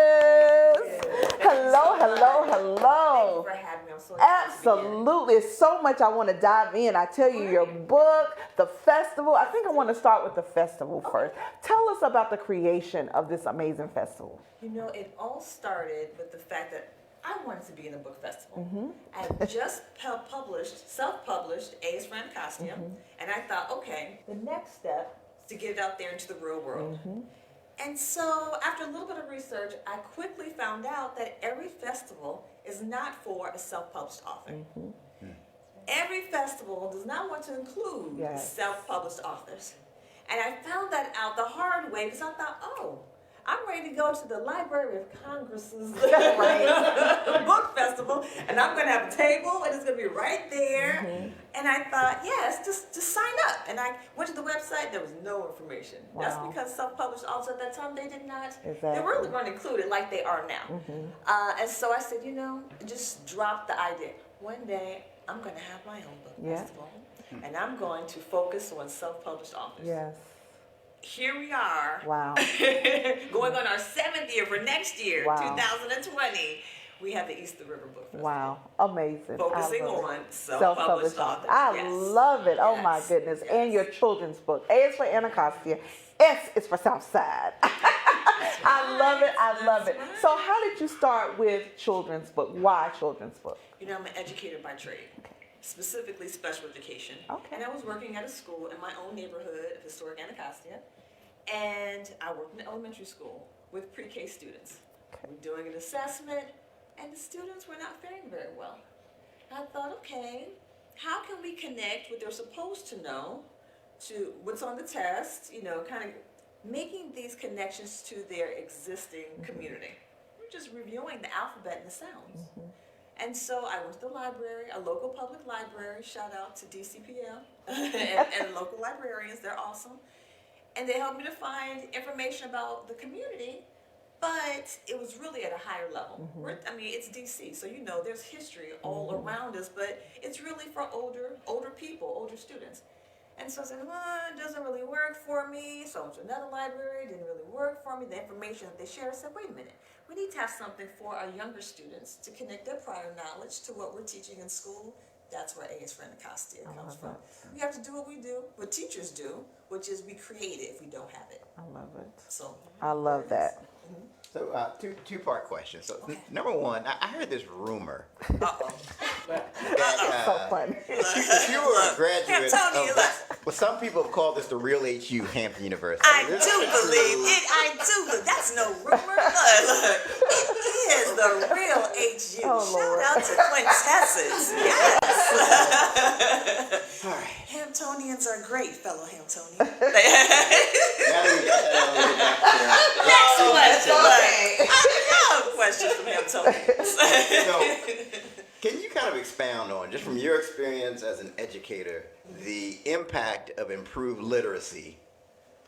Hello, hello, hello. Thank you for having me. I'm so excited. Absolutely. It's so much I want to dive in. I tell you, your book, the festival. I think I want to start with the festival first. Tell us about the creation of this amazing festival. You know, it all started with the fact that I wanted to be in a book festival. I had just self-published A is for Anacostia, and I thought, okay, the next step is to get it out there into the real world. And so after a little bit of research, I quickly found out that every festival is not for a self-published author. Every festival does not want to include self-published authors. And I found that out the hard way because I thought, oh, I'm ready to go to the Library of Congress's book festival, and I'm going to have a table, and it's going to be right there. And I thought, yes, just sign up. And I went to the website. There was no information. That's because self-published authors at that time, they did not, they weren't going to include it like they are now. And so I said, you know, just drop the idea. One day, I'm going to have my own book festival, and I'm going to focus on self-published authors. Here we are, going on our 7th year for next year, 2020. We have the East of the River Book Festival. Wow, amazing. Focusing on self-published authors. I love it. Oh my goodness. And your children's book. A is for Anacostia. S is for Southside. I love it. I love it. So how did you start with children's book? Why children's book? You know, I'm an educator by trade. Specifically special education. And I was working at a school in my own neighborhood of historic Anacostia. And I worked in elementary school with pre-K students. We were doing an assessment, and the students were not faring very well. I thought, okay, how can we connect what they're supposed to know to what's on the test, you know, kind of making these connections to their existing community. We're just reviewing the alphabet and the sounds. And so I went to the library, a local public library, shout out to DCPL and local librarians, they're awesome. And they helped me to find information about the community, but it was really at a higher level. I mean, it's DC, so you know there's history all around us, but it's really for older people, older students. And so I said, well, it doesn't really work for me. So I went to another library, it didn't really work for me. The information that they shared, I said, wait a minute. We need to have something for our younger students to connect their prior knowledge to what we're teaching in school. That's where A is for Anacostia comes from. We have to do what we do, what teachers do, which is we create it if we don't have it. I love it. So I love that. So two-part question. So number one, I heard this rumor. So funny. If you were a graduate of well, some people have called this the real HU, Hampton University. I do believe it. I do believe that's no rumor. Look, it is the real HU. Shout out to quintessence. Yes. All right. Hamptonians are great, fellow Hamptonians. Now that we got that Next question. I love questions from Hamptonians. So, can you kind of expound on, just from your experience as an educator, the impact of improved literacy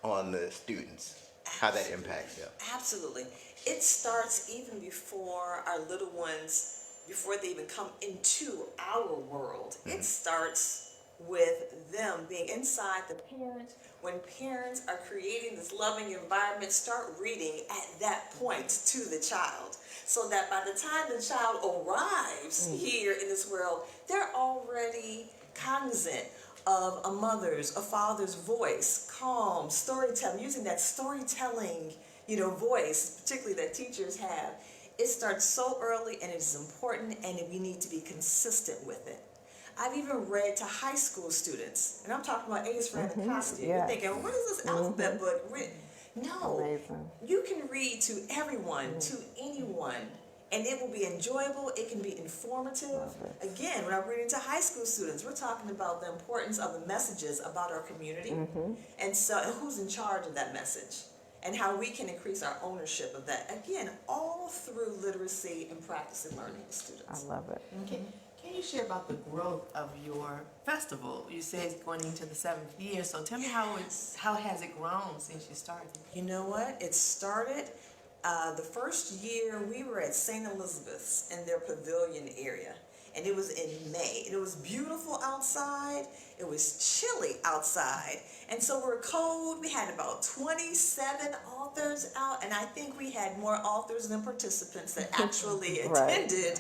on the students? How that impacts them? Absolutely. It starts even before our little ones, before they even come into our world. It starts with them being inside the parents. When parents are creating this loving environment, start reading at that point to the child, so that by the time the child arrives here in this world, they're already cognizant of a mother's, a father's voice, calm, storytelling, using that storytelling, voice, particularly that teachers have. It starts so early, and it's important, and we need to be consistent with it. I've even read to high school students, and I'm talking about A is for Anacostia. You're thinking, what is this alphabet book written? No, Amazing. You can read to everyone, to anyone, and it will be enjoyable. It can be informative. Again, when I'm reading to high school students, we're talking about the importance of the messages about our community, and so who's in charge of that message. and how we can increase our ownership of that. Again, all through literacy and practice and learning with students. I love it. Can you share about the growth of your festival? You say it's going into the 7th year, so tell me how has it grown since you started? You know what? It started the first year we were at St. Elizabeth's in their pavilion area. And it was in May. It was beautiful outside. It was chilly outside. And so we're cold. We had about 27 authors out. And I think we had more authors than participants that actually attended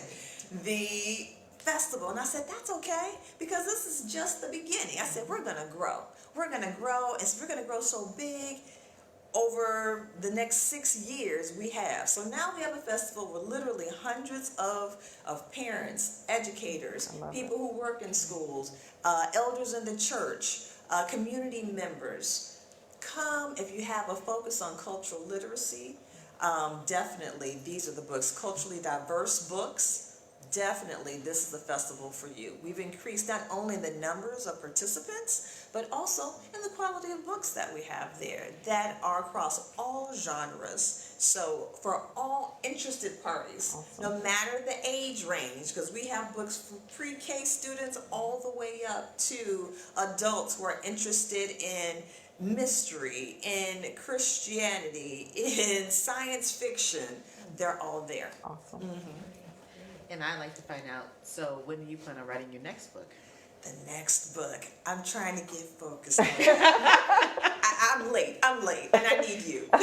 the festival. And I said, that's okay, because this is just the beginning. I said, we're going to grow. We're going to grow. And we're going to grow so big. Over the next 6 years we have. So now we have a festival with literally hundreds of parents, educators, people who work in schools, elders in the church, community members. Come if you have a focus on cultural literacy. Definitely these are the books, culturally diverse books. Definitely this is the festival for you. We've increased not only the numbers of participants, but also in the quality of books that we have there that are across all genres. So for all interested parties, no matter the age range, because we have books from pre-K students all the way up to adults who are interested in mystery, in Christianity, in science fiction, they're all there. Awesome. And I'd like to find out, so when do you plan on writing your next book? The next book. I'm trying to get focused on I'm late, and I need you. I'm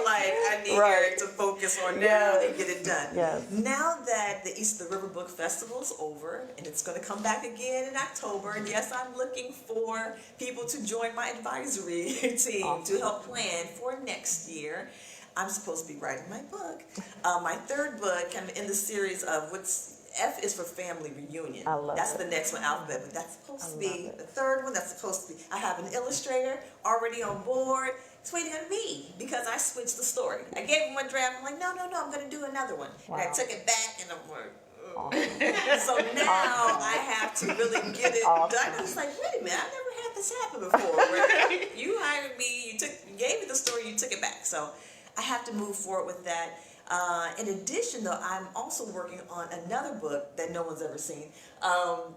like, I need Eric to focus on now and get it done. Now that the East of the River Book Festival is over, and it's going to come back again in October, and yes, I'm looking for people to join my advisory team to help plan for next year. I'm supposed to be writing my book. My third book, kind of in the series of F is for family reunion. That's the next one, alphabet, but that's supposed to be the third one. That's supposed to be. I have an illustrator already on board. It's waiting on me because I switched the story. I gave him one draft. I'm like, no, I'm going to do another one. And I took it back, and I'm like, so now I have to really get it done. I was like, wait a minute, I've never had this happen before. Where you hired me, you gave me the story, you took it back. So I have to move forward with that. In addition, though, I'm also working on another book that no one's ever seen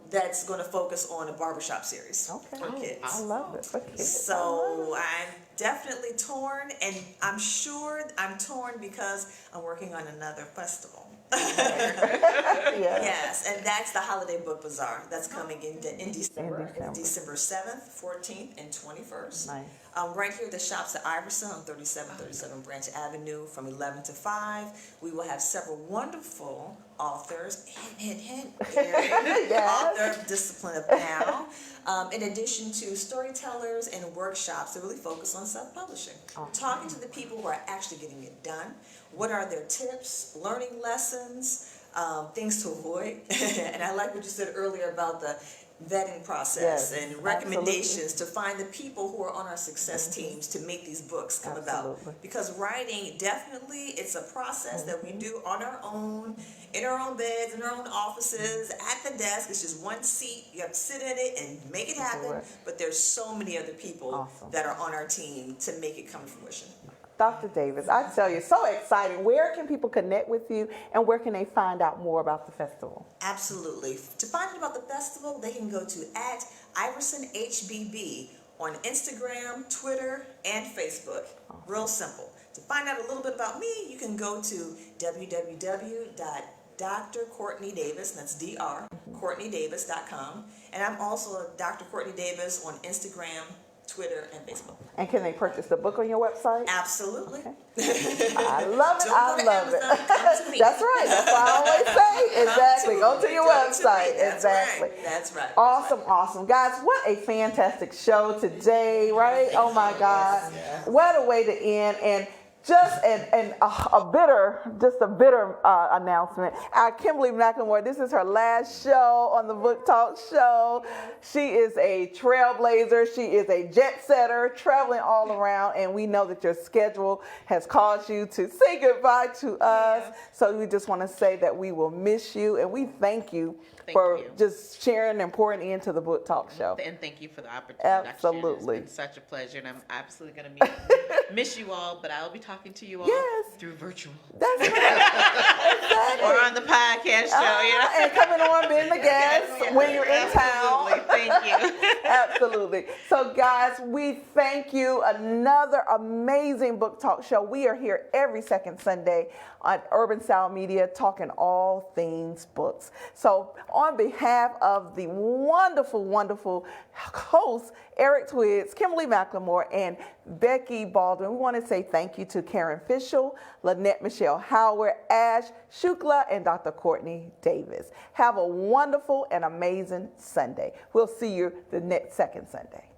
that's going to focus on a barbershop series for kids. I love it. For kids. So I'm definitely torn, and I'm sure I'm torn because I'm working on another festival. Yes, and that's the Holiday Book Bazaar. That's coming in December. It's December 7th, 14th, and 21st. Nice. Right here at the shops at Iverson on 3737 Branch Avenue from 11 to 5. We will have several wonderful authors, author of Discipline of Now, in addition to storytellers and workshops that really focus on self-publishing. Talking to the people who are actually getting it done. What are their tips, learning lessons, things to avoid? And I like what you said earlier about the vetting process and recommendations to find the people who are on our success teams to make these books come about. Because writing, definitely, it's a process that we do on our own, in our own beds, in our own offices, at the desk. It's just one seat. You have to sit in it and make it happen. But there's so many other people that are on our team to make it come to fruition. Dr. Davis, I tell you, so exciting. Where can people connect with you, and where can they find out more about the festival? Absolutely. To find out about the festival, they can go to @IversonHBB on Instagram, Twitter, and Facebook. Real simple. To find out a little bit about me, you can go to www.drcourtneydavis, that's Dr. CourtneyDavis.com. And I'm also Dr. Courtney Davis on Instagram, Twitter, and Facebook. And can they purchase the book on your website? Absolutely. I love it. I love it. That's right. That's what I always say. Exactly. Go to your website. Exactly. That's right. Awesome. Awesome. Guys, what a fantastic show today, right? Oh my God. What a way to end. And Just a bitter announcement. Our Kimberly Mclemore, this is her last show on the Book Talk Show. She is a trailblazer. She is a jet setter, traveling all around, and we know that your schedule has caused you to say goodbye to us. Yes. So we just want to say that we will miss you, and we thank you for just sharing and pouring into the Book Talk Show. And thank you for the opportunity. Absolutely. It's been such a pleasure, and I'm absolutely going to miss you all, but I'll be talking to you all through virtual. That's right. Exactly. Or on the podcast show, And coming on, being the guest when you're in town. Thank you. Absolutely. So, guys, we thank you. Another amazing Book Talk Show. We are here every second Sunday on Urban Sound Media talking all things books. So, on behalf of the wonderful, wonderful hosts, Eric Twiggs, Kimberly Mclemore, and Becky Baldwin, we want to say thank you to Karen Fischel, Lynette Michelle Howard, Ash Shukla, and Dr. Courtney Davis. Have a wonderful and amazing Sunday. We'll see you the next second Sunday.